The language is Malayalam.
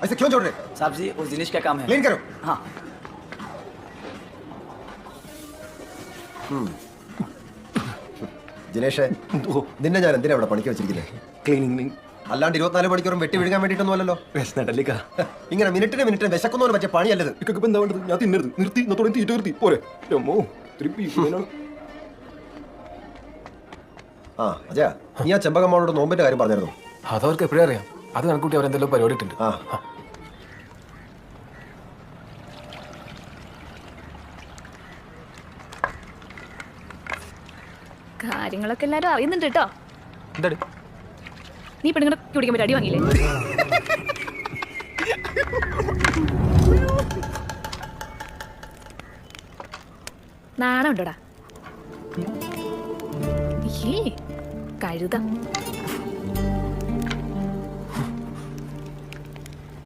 ऐसे क्यों जोड़ रहे? साहब जी उस दिनेश का काम है। क्लीन करो। हाँ ജിനേഷേ, നിന്നെ ഞാൻ എന്തിനാ ഇവിടെ പണിക്ക് വെച്ചിരിക്കുന്നത്? ക്ലീനിങ് അല്ലാണ്ട് 24 മണിക്കൂറും വെട്ടി വിഴുകാൻ വേണ്ടിയിട്ടൊന്നും അല്ലല്ലോ. വിശന്നിട്ടല്ലേക്ക. ഇങ്ങനെ മിനിറ്റിന് വിശക്കുന്നവന് പറ്റിയ പണിയല്ലത്. ഇപ്പൊ എന്താ വേണ്ടത്? ഞാൻ തിന്നരുത്, നിർത്തി ഇന്നത്തോടെ തീറ്റ നിർത്തി പോരെ. അമ്മോ ഇത്തിരി beef വേണം. ആ അജയ, നീ ആ ചെമ്പകമ്മോട് നോമ്പിന്റെ കാര്യം പറഞ്ഞിരുന്നു. അതവർക്ക് എപ്പോഴും അറിയാം. അത് കണക്കൂട്ടി അവരെന്തെങ്കിലും പരിപാടി ഇട്ടുണ്ട്. ആ കാര്യങ്ങളൊക്കെ എല്ലാരും അറിയുന്നുണ്ട് കേട്ടോ. എന്താടി നീ പെണ്ണുങ്ങളെ കുടിക്കാൻ പറ്റി അടി വാങ്ങിയില്ലേ? നാണം ഉണ്ടോടാ? കഴുത